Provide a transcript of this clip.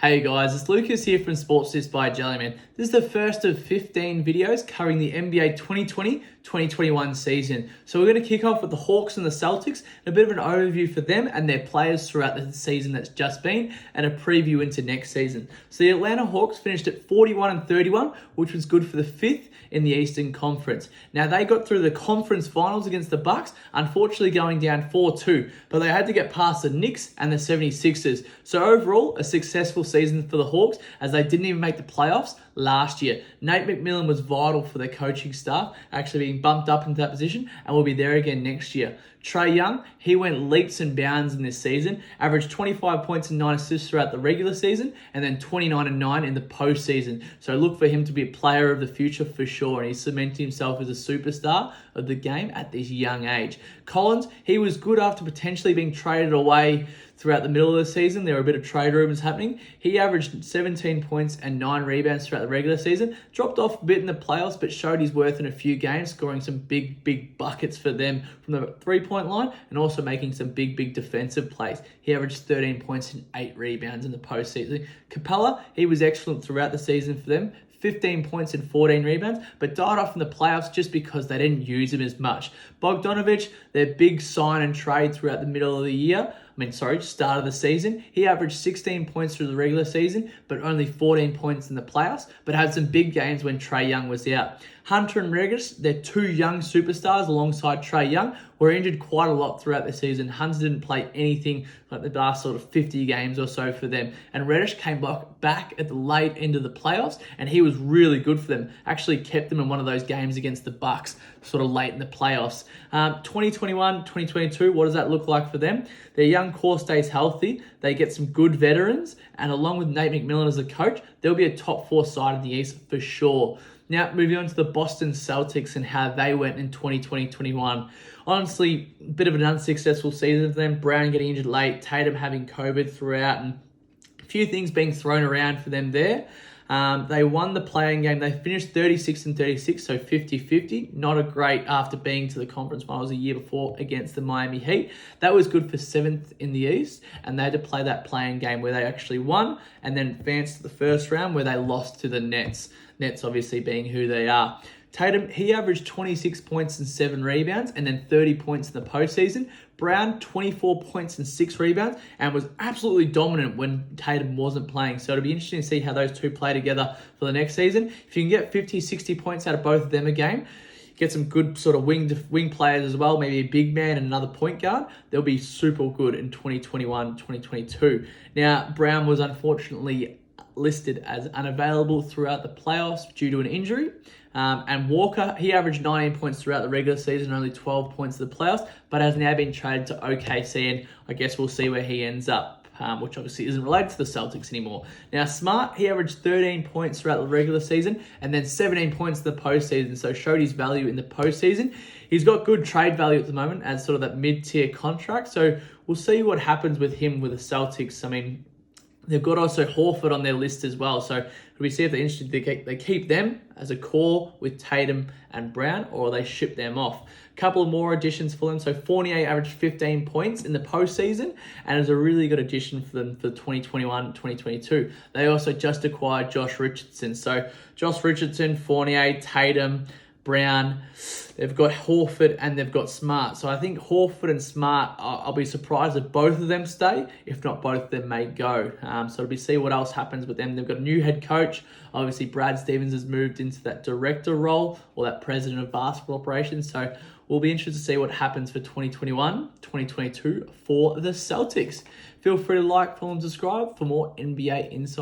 Hey guys, it's Lucas here from Sports Stats by Jellyman. This is the first of 15 videos covering the NBA 2020-2021 season. So we're going to kick off with the Hawks and the Celtics, a bit of an overview for them and their players throughout the season that's just been, and a preview into next season. So the Atlanta Hawks finished at 41-31, which was good for the fifth in the Eastern Conference. Now they got through the conference finals against the Bucks, unfortunately going down 4-2, but they had to get past the Knicks and the 76ers. So overall, a successful season for the Hawks as they didn't even make the playoffs last year. Nate McMillan was vital for their coaching staff, actually being bumped up into that position and will be there again next year. Trae Young, he went leaps and bounds in this season, averaged 25 points and 9 assists throughout the regular season, and then 29 and 9 in the postseason. So look for him to be a player of the future for sure, and he's cemented himself as a superstar of the game at this young age. Collins, he was good after potentially being traded away throughout the middle of the season. There were a bit of trade rumors happening. He averaged 17 points and 9 rebounds throughout the regular season. Dropped off a bit in the playoffs, but showed his worth in a few games, scoring some big buckets for them from the three-point line and also making some big defensive plays. He averaged 13 points and 8 rebounds in the postseason. Capela, he was excellent throughout the season for them. 15 points and 14 rebounds, but died off in the playoffs just because they didn't use him as much. Bogdanovic, their big sign and trade throughout the middle of the year, start of the season. He averaged 16 points through the regular season, but only 14 points in the playoffs, but had some big games when Trae Young was out. Hunter and Reddish, they're two young superstars alongside Trae Young, were injured quite a lot throughout the season. Hunter didn't play anything like the last sort of 50 games or so for them. And Reddish came back at the late end of the playoffs, and he was really good for them. Actually kept them in one of those games against the Bucks, sort of late in the playoffs. 2021, 2022, what does that look like for them? Their young core stays healthy. They get some good veterans, and along with Nate McMillan as a coach, they'll be a top 4 side in the East for sure. Now, moving on to the Boston Celtics and how they went in 2020-21. Honestly, a bit of an unsuccessful season for them. Brown getting injured late, Tatum having COVID throughout, and a few things being thrown around for them there. They won the play-in game. They finished 36-36, so 50-50. Not a great after being to the conference finals a year before against the Miami Heat. That was good for 7th in the East, and they had to play that play-in game where they actually won and then advanced to the first round where they lost to the Nets. Nets obviously being who they are. Tatum, he averaged 26 points and 7 rebounds and then 30 points in the postseason. Brown, 24 points and 6 rebounds and was absolutely dominant when Tatum wasn't playing. So it'll be interesting to see how those two play together for the next season. If you can get 50, 60 points out of both of them a game, get some good sort of wing players as well, maybe a big man and another point guard, they'll be super good in 2021, 2022. Now, Brown was unfortunately listed as unavailable throughout the playoffs due to an injury. And Walker, he averaged 19 points throughout the regular season, only 12 points in the playoffs, but has now been traded to OKC, and I guess we'll see where he ends up, which obviously isn't related to the Celtics anymore. Now, Smart, he averaged 13 points throughout the regular season and then 17 points in the postseason, so showed his value in the postseason. He's got good trade value at the moment as sort of that mid-tier contract, so we'll see what happens with him with the Celtics. I mean, they've got also Horford on their list as well. So we see if they're interested, they keep them as a core with Tatum and Brown, or they ship them off. A couple of more additions for them. So Fournier averaged 15 points in the postseason and is a really good addition for them for 2021-2022. They also just acquired Josh Richardson. So Josh Richardson, Fournier, Tatum, Brown, they've got Horford and they've got Smart. So I think Horford and Smart, I'll be surprised if both of them stay. If not, both of them may go. So we'll see what else happens with them. They've got a new head coach. Obviously, Brad Stevens has moved into that director role or that president of basketball operations. So we'll be interested to see what happens for 2021, 2022 for the Celtics. Feel free to like, follow, and subscribe for more NBA insight.